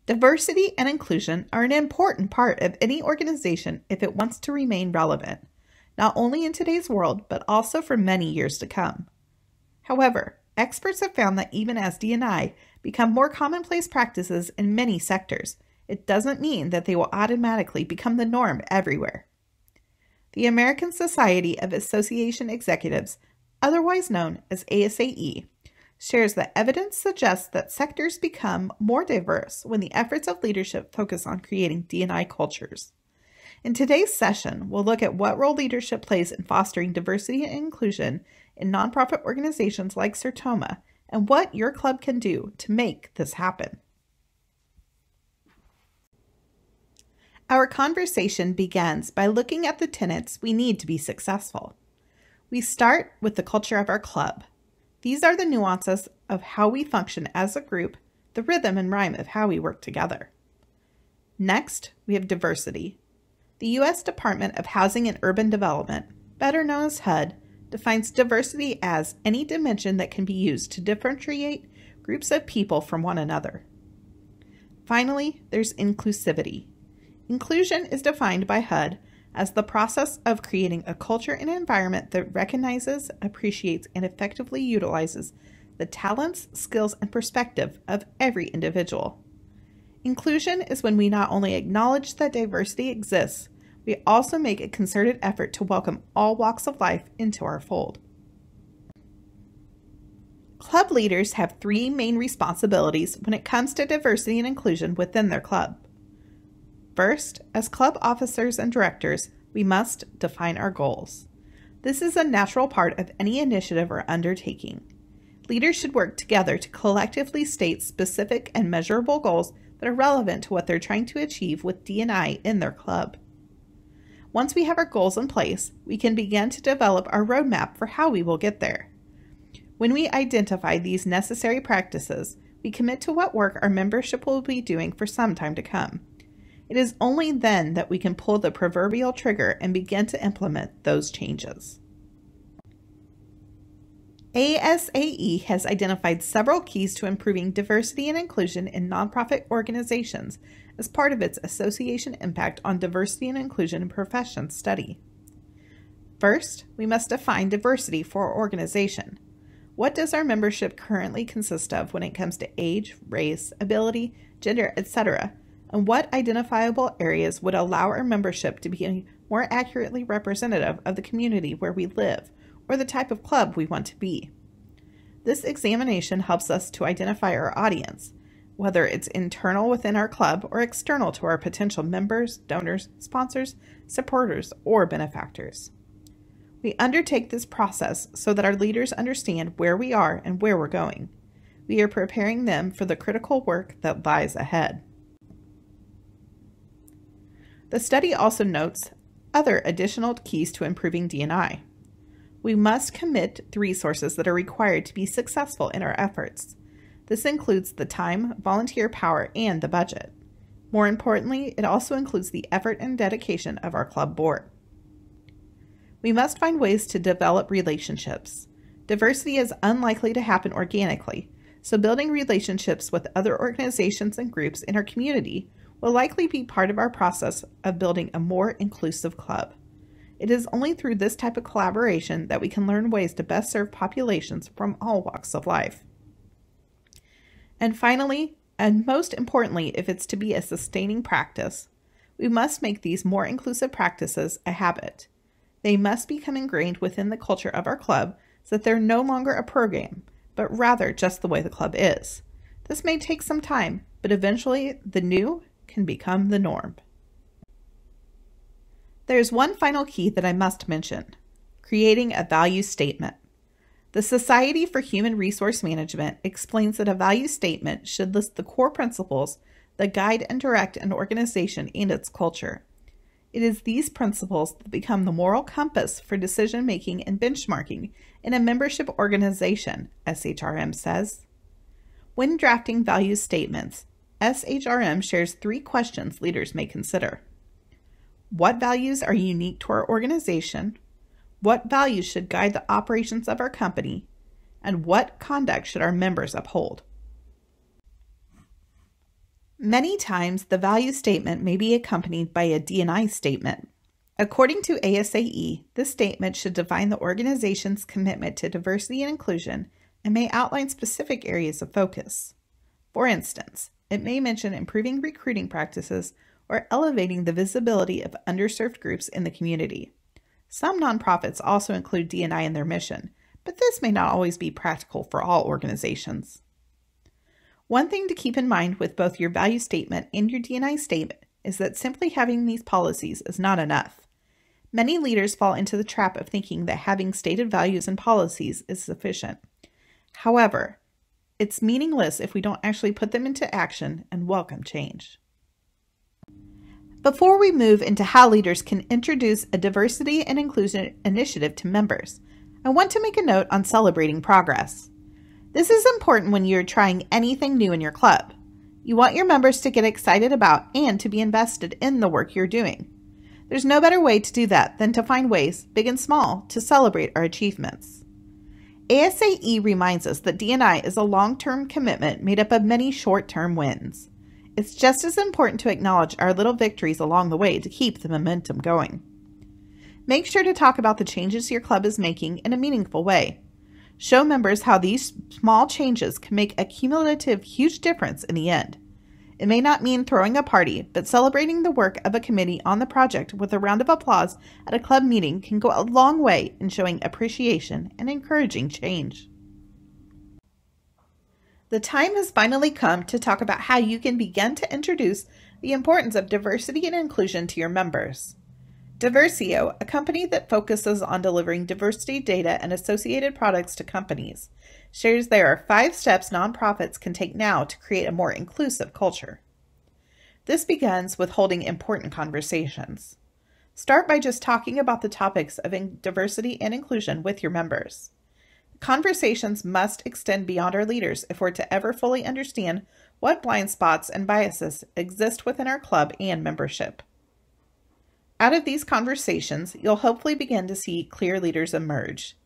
Diversity and inclusion are an important part of any organization if it wants to remain relevant, not only in today's world, but also for many years to come. However, experts have found that even as D&I become more commonplace practices in many sectors, it doesn't mean that they will automatically become the norm everywhere. The American Society of Association Executives, otherwise known as ASAE, shares that evidence suggests that sectors become more diverse when the efforts of leadership focus on creating D&I cultures. In today's session, we'll look at what role leadership plays in fostering diversity and inclusion in nonprofit organizations like Sertoma and what your club can do to make this happen. Our conversation begins by looking at the tenets we need to be successful. We start with the culture of our club. These are the nuances of how we function as a group, the rhythm and rhyme of how we work together. Next, we have diversity. The U.S. Department of Housing and Urban Development, better known as HUD, defines diversity as any dimension that can be used to differentiate groups of people from one another. Finally, there's inclusivity. Inclusion is defined by HUD as the process of creating a culture and environment that recognizes, appreciates, and effectively utilizes the talents, skills, and perspective of every individual. Inclusion is when we not only acknowledge that diversity exists, we also make a concerted effort to welcome all walks of life into our fold. Club leaders have three main responsibilities when it comes to diversity and inclusion within their club. First, as club officers and directors, we must define our goals. This is a natural part of any initiative or undertaking. Leaders should work together to collectively state specific and measurable goals that are relevant to what they're trying to achieve with D&I in their club. Once we have our goals in place, we can begin to develop our roadmap for how we will get there. When we identify these necessary practices, we commit to what work our membership will be doing for some time to come. It is only then that we can pull the proverbial trigger and begin to implement those changes. ASAE has identified several keys to improving diversity and inclusion in nonprofit organizations as part of its Association Impact on Diversity and Inclusion in Professions study. First, we must define diversity for our organization. What does our membership currently consist of when it comes to age, race, ability, gender, etc., and what identifiable areas would allow our membership to be more accurately representative of the community where we live or the type of club we want to be. This examination helps us to identify our audience, whether it's internal within our club or external to our potential members, donors, sponsors, supporters, or benefactors. We undertake this process so that our leaders understand where we are and where we're going. We are preparing them for the critical work that lies ahead. The study also notes other additional keys to improving D&I. We must commit the resources that are required to be successful in our efforts. This includes the time, volunteer power, and the budget. More importantly, it also includes the effort and dedication of our club board. We must find ways to develop relationships. Diversity is unlikely to happen organically, so building relationships with other organizations and groups in our community will likely be part of our process of building a more inclusive club. It is only through this type of collaboration that we can learn ways to best serve populations from all walks of life. And finally, and most importantly, if it's to be a sustaining practice, we must make these more inclusive practices a habit. They must become ingrained within the culture of our club so that they're no longer a program, but rather just the way the club is. This may take some time, but eventually the new can become the norm. There's one final key that I must mention: creating a value statement. The Society for Human Resource Management explains that a value statement should list the core principles that guide and direct an organization and its culture. It is these principles that become the moral compass for decision-making and benchmarking in a membership organization, SHRM says. When drafting value statements, SHRM shares 3 questions leaders may consider. What values are unique to our organization? What values should guide the operations of our company? And what conduct should our members uphold? Many times, the value statement may be accompanied by a DNI statement. According to ASAE, this statement should define the organization's commitment to diversity and inclusion and may outline specific areas of focus. For instance, it may mention improving recruiting practices or elevating the visibility of underserved groups in the community. Some nonprofits also include DNI in their mission, but this may not always be practical for all organizations. One thing to keep in mind with both your value statement and your DNI statement is that simply having these policies is not enough. Many leaders fall into the trap of thinking that having stated values and policies is sufficient. However, it's meaningless if we don't actually put them into action and welcome change. Before we move into how leaders can introduce a diversity and inclusion initiative to members, I want to make a note on celebrating progress. This is important when you're trying anything new in your club. You want your members to get excited about and to be invested in the work you're doing. There's no better way to do that than to find ways, big and small, to celebrate our achievements. ASAE reminds us that DNI is a long-term commitment made up of many short-term wins. It's just as important to acknowledge our little victories along the way to keep the momentum going. Make sure to talk about the changes your club is making in a meaningful way. Show members how these small changes can make a cumulative huge difference in the end. It may not mean throwing a party, but celebrating the work of a committee on the project with a round of applause at a club meeting can go a long way in showing appreciation and encouraging change. The time has finally come to talk about how you can begin to introduce the importance of diversity and inclusion to your members. Diversio, a company that focuses on delivering diversity data and associated products to companies, shares there are 5 steps nonprofits can take now to create a more inclusive culture. This begins with holding important conversations. Start by just talking about the topics of diversity and inclusion with your members. Conversations must extend beyond our leaders if we're to ever fully understand what blind spots and biases exist within our club and membership. Out of these conversations, you'll hopefully begin to see clear leaders emerge.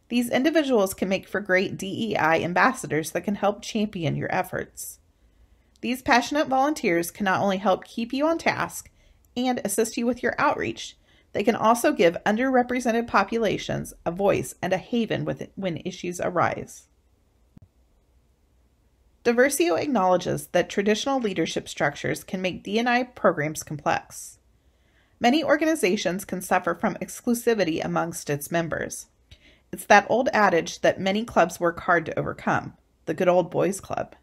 These individuals can make for great DEI ambassadors that can help champion your efforts. These passionate volunteers can not only help keep you on task and assist you with your outreach, they can also give underrepresented populations a voice and a haven when issues arise. Diversio acknowledges that traditional leadership structures can make DNI programs complex. Many organizations can suffer from exclusivity amongst its members. It's that old adage that many clubs work hard to overcome, the good old boys club.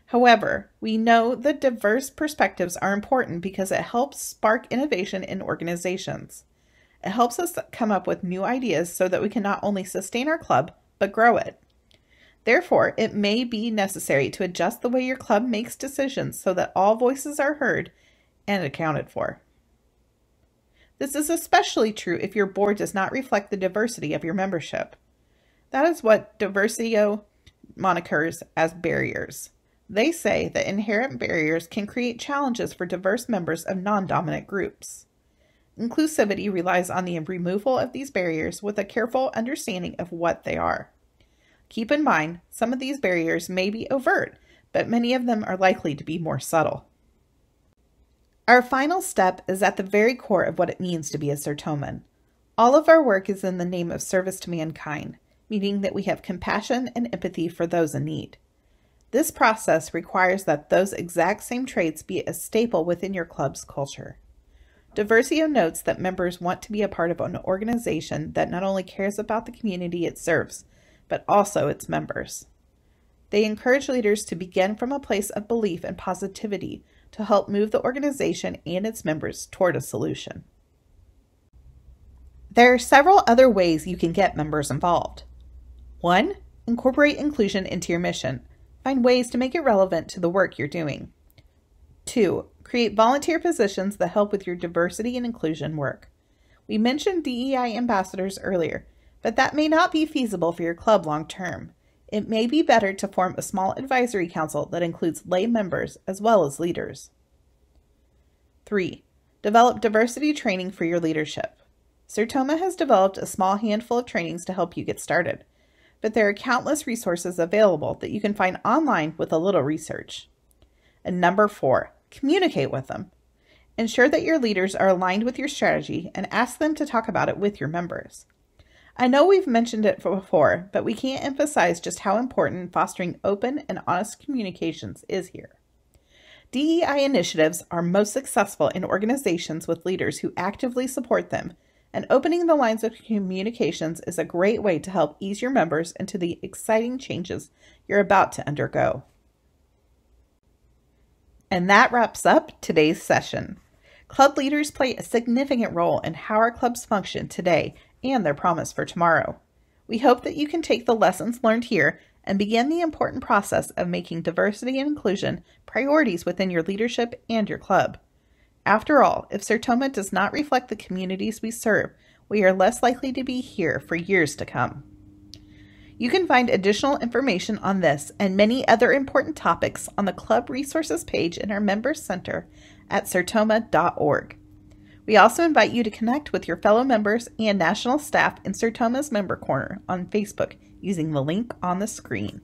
However, we know that diverse perspectives are important because it helps spark innovation in organizations. It helps us come up with new ideas so that we can not only sustain our club, but grow it. Therefore, it may be necessary to adjust the way your club makes decisions so that all voices are heard and accounted for. This is especially true if your board does not reflect the diversity of your membership. That is what Diversio monikers as barriers. They say that inherent barriers can create challenges for diverse members of non-dominant groups. Inclusivity relies on the removal of these barriers with a careful understanding of what they are. Keep in mind, some of these barriers may be overt, but many of them are likely to be more subtle. Our final step is at the very core of what it means to be a Sertoman. All of our work is in the name of service to mankind, meaning that we have compassion and empathy for those in need. This process requires that those exact same traits be a staple within your club's culture. Diversio notes that members want to be a part of an organization that not only cares about the community it serves, but also its members. They encourage leaders to begin from a place of belief and positivity to help move the organization and its members toward a solution. There are several other ways you can get members involved. 1. Incorporate inclusion into your mission. Find ways to make it relevant to the work you're doing. 2. Create volunteer positions that help with your diversity and inclusion work. We mentioned DEI ambassadors earlier, but that may not be feasible for your club long term. It may be better to form a small advisory council that includes lay members as well as leaders. 3. Develop diversity training for your leadership. Sertoma has developed a small handful of trainings to help you get started, but there are countless resources available that you can find online with a little research. And number 4, communicate with them. Ensure that your leaders are aligned with your strategy and ask them to talk about it with your members. I know we've mentioned it before, but we can't emphasize just how important fostering open and honest communications is here. DEI initiatives are most successful in organizations with leaders who actively support them, and opening the lines of communications is a great way to help ease your members into the exciting changes you're about to undergo. And that wraps up today's session. Club leaders play a significant role in how our clubs function today and their promise for tomorrow. We hope that you can take the lessons learned here and begin the important process of making diversity and inclusion priorities within your leadership and your club. After all, if Sertoma does not reflect the communities we serve, we are less likely to be here for years to come. You can find additional information on this and many other important topics on the Club Resources page in our Members Center at sertoma.org. We also invite you to connect with your fellow members and national staff in Sertoma's Member Corner on Facebook using the link on the screen.